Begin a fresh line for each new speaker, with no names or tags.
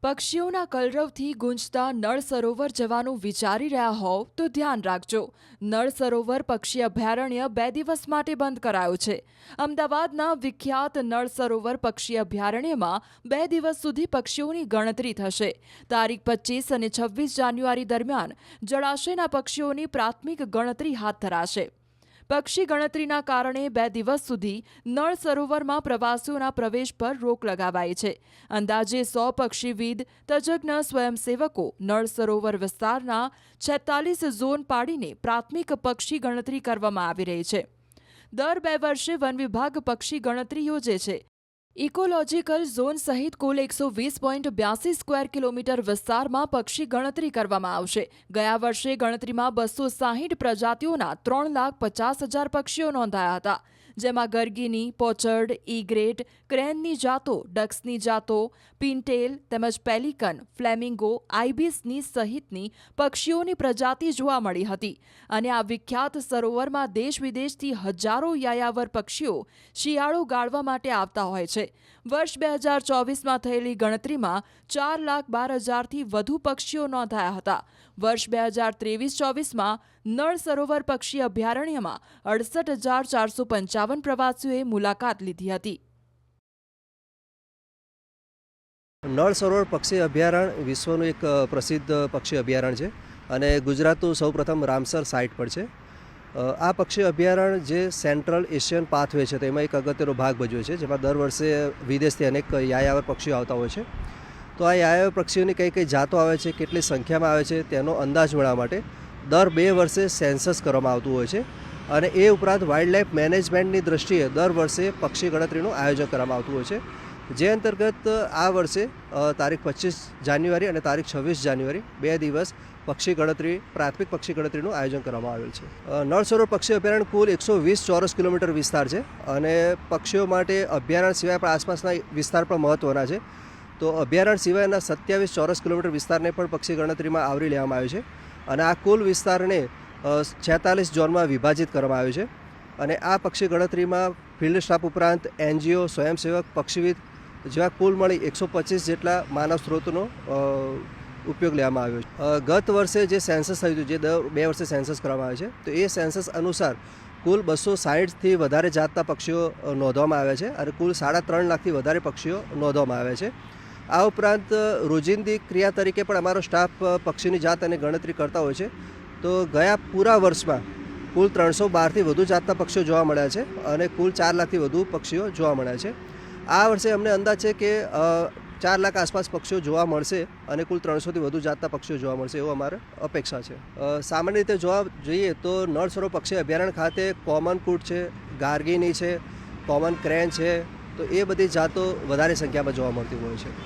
પક્ષીઓના કલરવથી ગુંજતા નળ સરોવર જવાનું વિચારી રહ્યા હોવ તો ધ્યાન રાખજો. નળ સરોવર પક્ષી અભયારણ્ય 2 દિવસ માટે બંધ કરાયું છે. અમદાવાદના વિખ્યાત નળ સરોવર પક્ષી અભયારણ્યમાં 2 દિવસ સુધી પક્ષીઓની ગણતરી થશે. તારીખ 25 અને 26 જાન્યુઆરી દરમિયાન જળાશયના પક્ષીઓની પ્રાથમિક ગણતરી હાથ ધરાશે. પક્ષી ગણતરીના કારણે 2 દિવસ સુધી નળ સરોવરમાં પ્રવાસીઓના પ્રવેશ પર રોક લગાવાઈ છે. અંદાજે 100 પક્ષીવિદ તજજ્ઞ સ્વયંસેવકો નળ સરોવર વિસ્તારના 46 ઝોન પાડીને પ્રાથમિક પક્ષી ગણતરી કરવામાં આવી રહી છે. દર 2 વર્ષે વન વિભાગ પક્ષી ગણતરી યોજે છે. ઇકોલોજીકલ ઝોન સહિત કુલ 120.82 સ્ક્વેર કિલોમીટર વિસ્તારમાં પક્ષી ગણતરી કરવામાં આવશે. ગયા વર્ષે ગણતરીમાં 260 પ્રજાતિઓના 3,50,000 પક્ષીઓ નોંધાયા હતા, જેમાં ગરગીની, પોચર્ડ, ઈગ્રેટ, ક્રેનની જાતો, ડક્સની જાતો, પિનટેલ તેમજ પેલિકન, ફ્લેમિંગો, આઇબિસની સહિતની પક્ષીઓની પ્રજાતિ જોવા મળી હતી. અને આ વિખ્યાત સરોવરમાં દેશ વિદેશથી હજારો યાયાવર પક્ષીઓ શિયાળો ગાળવા માટે આવતા હોય છે. વર્ષ 2024માં થયેલી ગણતરીમાં 4,12,000થી વધુ પક્ષીઓ નોંધાયા હતા. વર્ષ 2023-24માં નળ સરોવર પક્ષી અભયારણ્યમાં 68,455 પ્રવાસીઓએ મુલાકાત લીધી હતી.
નળ સરોવર પક્ષી અભયારણ્ય વિશ્વનું એક પ્રસિદ્ધ પક્ષી અભયારણ્ય છે અને ગુજરાતનું સૌપ્રથમ રામસર સાઇટ પર છે. આ પક્ષી અભયારણ્ય જે સેન્ટ્રલ એશિયન પાથવે છે તેમાં એક અગત્યનો ભાગ ભજવે છે, જેમાં દર વર્ષે વિદેશથી અનેક યાયાવર પક્ષીઓ આવતા હોય છે. તો આ યાયાવર પક્ષીઓની કઈ કઈ જાતો આવે છે, કેટલી સંખ્યામાં આવે છે તેનો અંદાજ મેળવવા માટે દર 2 વર્ષે સેન્સસ કરવામાં આવતું હોય છે. અને એ ઉપરાંત વાઇલ્ડલાઇફ મેનેજમેન્ટની દૃષ્ટિએ દર વર્ષે પક્ષી ગણતરીનું આયોજન કરવામાં આવતું હોય છે. જે અંતર્ગત આ વર્ષે તારીખ 25 જાન્યુઆરી અને તારીખ 26 જાન્યુઆરી 2 દિવસ પક્ષી ગણતરી, પ્રાથમિક પક્ષી ગણતરીનું આયોજન કરવામાં આવેલ છે. નળ સરોવર પક્ષી અભયારણ્ય કુલ 120 ચોરસ કિલોમીટર વિસ્તાર છે અને પક્ષીઓ માટે અભયારણ્ય સિવાય પણ આસપાસના વિસ્તાર પણ મહત્ત્વના છે. તો અભયારણ્ય સિવાયના 27 ચોરસ કિલોમીટર વિસ્તારને પણ પક્ષી ગણતરીમાં આવરી લેવામાં આવ્યો છે અને આ કુલ વિસ્તારને 46 ઝોનમાં વિભાજિત કરવામાં આવ્યો છે. અને આ પક્ષી ગણતરીમાં ફિલ્ડ સ્ટાફ ઉપરાંત NGO, સ્વયંસેવક, પક્ષીવિદ જેવા કુલ મળી 125 જેટલા માનવ સ્ત્રોતનો ઉપયોગ લેવામાં આવ્યો છે. ગત વર્ષે જે સેન્સસ થયું હતું, જે દર 2 વર્ષે સેન્સસ કરવામાં આવે છે, તો એ સેન્સસ અનુસાર કુલ 260થી વધારે જાતના પક્ષીઓ નોંધવામાં આવ્યા છે અને કુલ 3.5 લાખથી વધારે પક્ષીઓ નોંધવામાં આવ્યા છે. આ ઉપરાંત રોજિંદી ક્રિયા તરીકે પણ અમારો સ્ટાફ પક્ષીની જાત અને ગણતરી કરતા હોય છે. તો ગયા પૂરા વર્ષમાં કુલ 312થી વધુ જાતના પક્ષીઓ જોવા મળ્યા છે અને કુલ 4 લાખથી વધુ પક્ષીઓ જોવા મળ્યા છે. આ વર્ષે અમને અંદાજ છે કે 4 લાખ આસપાસ પક્ષીઓ જોવા મળશે અને કુલ 300થી વધુ જાતના પક્ષીઓ જોવા મળશે એવો અમારે અપેક્ષા છે. સામાન્ય રીતે જોવા જઈએ તો નળ સરોવર પક્ષી અભયારણ્ય ખાતે કોમન કૂટ છે, ગાર્ગીની છે, કોમન ક્રેન છે, તો એ બધી જાતો વધારે સંખ્યામાં જોવા મળતી હોય છે.